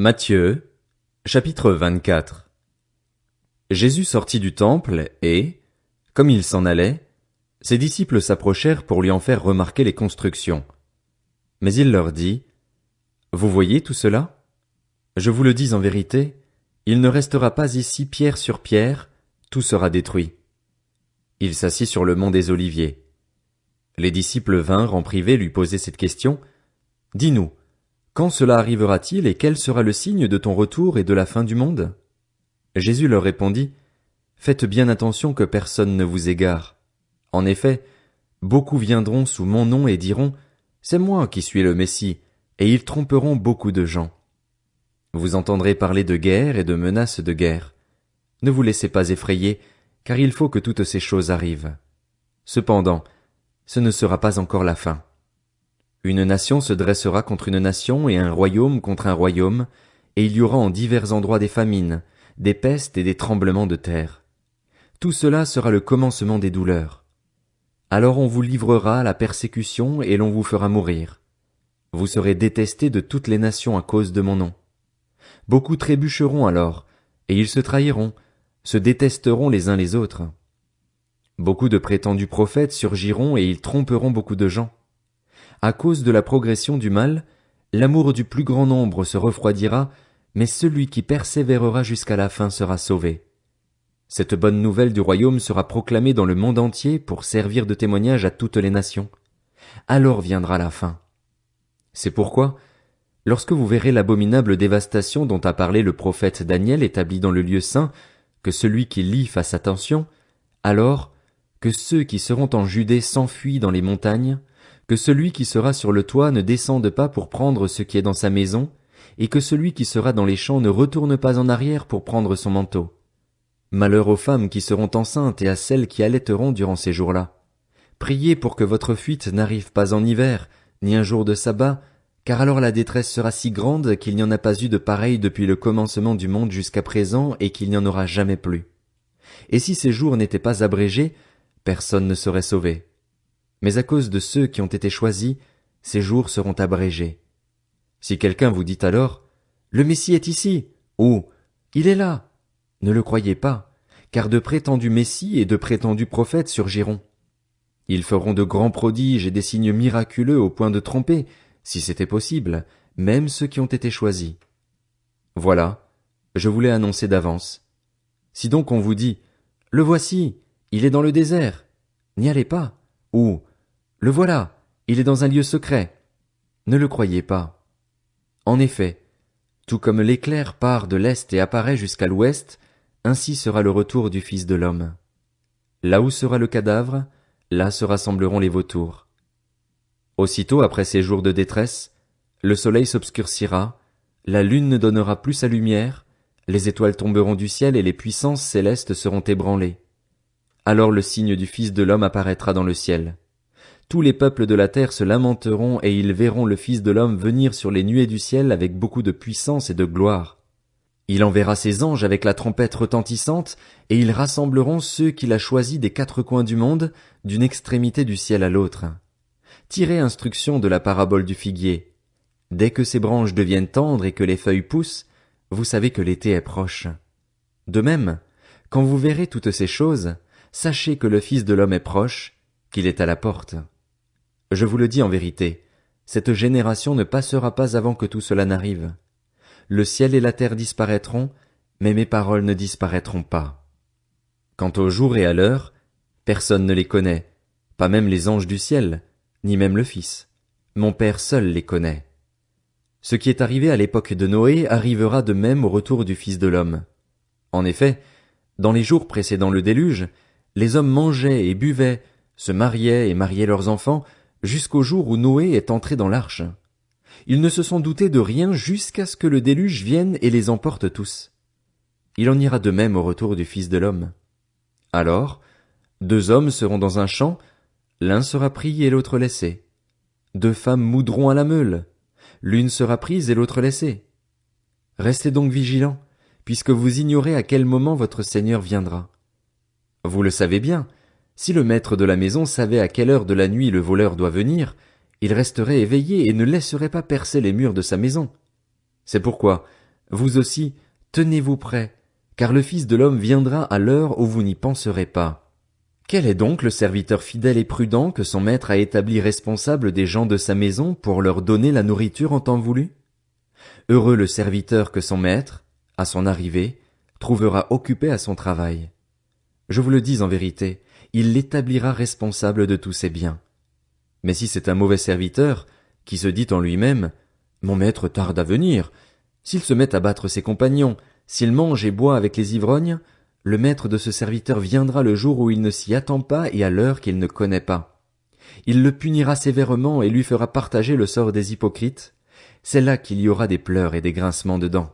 Matthieu, chapitre 24. Jésus sortit du temple et, comme il s'en allait, ses disciples s'approchèrent pour lui en faire remarquer les constructions. Mais il leur dit, « Vous voyez tout cela? Je vous le dis en vérité, il ne restera pas ici pierre sur pierre, tout sera détruit. » Il s'assit sur le mont des Oliviers. Les disciples vinrent en privé lui poser cette question, « Dis-nous, quand cela arrivera-t-il et quel sera le signe de ton retour et de la fin du monde? » Jésus leur répondit, « Faites bien attention que personne ne vous égare. En effet, beaucoup viendront sous mon nom et diront, « C'est moi qui suis le Messie », et ils tromperont beaucoup de gens. Vous entendrez parler de guerre et de menaces de guerre. Ne vous laissez pas effrayer, car il faut que toutes ces choses arrivent. Cependant, ce ne sera pas encore la fin. Une nation se dressera contre une nation et un royaume contre un royaume, et il y aura en divers endroits des famines, des pestes et des tremblements de terre. Tout cela sera le commencement des douleurs. Alors on vous livrera à la persécution et l'on vous fera mourir. Vous serez détestés de toutes les nations à cause de mon nom. Beaucoup trébucheront alors, et ils se trahiront, se détesteront les uns les autres. Beaucoup de prétendus prophètes surgiront et ils tromperont beaucoup de gens. À cause de la progression du mal, l'amour du plus grand nombre se refroidira, mais celui qui persévérera jusqu'à la fin sera sauvé. Cette bonne nouvelle du royaume sera proclamée dans le monde entier pour servir de témoignage à toutes les nations. Alors viendra la fin. C'est pourquoi, lorsque vous verrez l'abominable dévastation dont a parlé le prophète Daniel établie dans le lieu saint, que celui qui lit fasse attention, alors que ceux qui seront en Judée s'enfuient dans les montagnes, que celui qui sera sur le toit ne descende pas pour prendre ce qui est dans sa maison, et que celui qui sera dans les champs ne retourne pas en arrière pour prendre son manteau. Malheur aux femmes qui seront enceintes et à celles qui allaiteront durant ces jours-là. Priez pour que votre fuite n'arrive pas en hiver, ni un jour de sabbat, car alors la détresse sera si grande qu'il n'y en a pas eu de pareil depuis le commencement du monde jusqu'à présent et qu'il n'y en aura jamais plus. Et si ces jours n'étaient pas abrégés, personne ne serait sauvé. Mais à cause de ceux qui ont été choisis, ces jours seront abrégés. Si quelqu'un vous dit alors, « Le Messie est ici » ou « Il est là », ne le croyez pas, car de prétendus Messies et de prétendus prophètes surgiront. Ils feront de grands prodiges et des signes miraculeux au point de tromper, si c'était possible, même ceux qui ont été choisis. Voilà, je vous l'ai annoncé d'avance. Si donc on vous dit, « Le voici, il est dans le désert », n'y allez pas, ou « Le voilà, il est dans un lieu secret », ne le croyez pas. En effet, tout comme l'éclair part de l'est et apparaît jusqu'à l'ouest, ainsi sera le retour du Fils de l'homme. Là où sera le cadavre, là se rassembleront les vautours. Aussitôt après ces jours de détresse, le soleil s'obscurcira, la lune ne donnera plus sa lumière, les étoiles tomberont du ciel et les puissances célestes seront ébranlées. Alors le signe du Fils de l'homme apparaîtra dans le ciel. Tous les peuples de la terre se lamenteront et ils verront le Fils de l'homme venir sur les nuées du ciel avec beaucoup de puissance et de gloire. Il enverra ses anges avec la trompette retentissante, et ils rassembleront ceux qu'il a choisis des quatre coins du monde, d'une extrémité du ciel à l'autre. Tirez instruction de la parabole du figuier. Dès que ses branches deviennent tendres et que les feuilles poussent, vous savez que l'été est proche. De même, quand vous verrez toutes ces choses, sachez que le Fils de l'homme est proche, qu'il est à la porte. Je vous le dis en vérité, cette génération ne passera pas avant que tout cela n'arrive. Le ciel et la terre disparaîtront, mais mes paroles ne disparaîtront pas. Quant au jour et à l'heure, personne ne les connaît, pas même les anges du ciel, ni même le Fils. Mon Père seul les connaît. Ce qui est arrivé à l'époque de Noé arrivera de même au retour du Fils de l'homme. En effet, dans les jours précédant le déluge, les hommes mangeaient et buvaient, se mariaient et mariaient leurs enfants, jusqu'au jour où Noé est entré dans l'arche. Ils ne se sont doutés de rien jusqu'à ce que le déluge vienne et les emporte tous. Il en ira de même au retour du Fils de l'homme. Alors, 2 hommes seront dans un champ, l'un sera pris et l'autre laissé. 2 femmes moudront à la meule, l'une sera prise et l'autre laissée. Restez donc vigilants, puisque vous ignorez à quel moment votre Seigneur viendra. Vous le savez bien, si le maître de la maison savait à quelle heure de la nuit le voleur doit venir, il resterait éveillé et ne laisserait pas percer les murs de sa maison. C'est pourquoi, Vous aussi, tenez-vous prêts, car le Fils de l'homme viendra à l'heure où vous n'y penserez pas. Quel est donc le serviteur fidèle et prudent que son maître a établi responsable des gens de sa maison pour leur donner la nourriture en temps voulu? Heureux le serviteur que son maître, à son arrivée, trouvera occupé à son travail. Je vous le dis en vérité, il l'établira responsable de tous ses biens. Mais si c'est un mauvais serviteur, qui se dit en lui-même, mon maître tarde à venir, s'il se met à battre ses compagnons, s'il mange et boit avec les ivrognes, le maître de ce serviteur viendra le jour où il ne s'y attend pas et à l'heure qu'il ne connaît pas. Il le punira sévèrement et lui fera partager le sort des hypocrites. C'est là qu'il y aura des pleurs et des grincements de dents.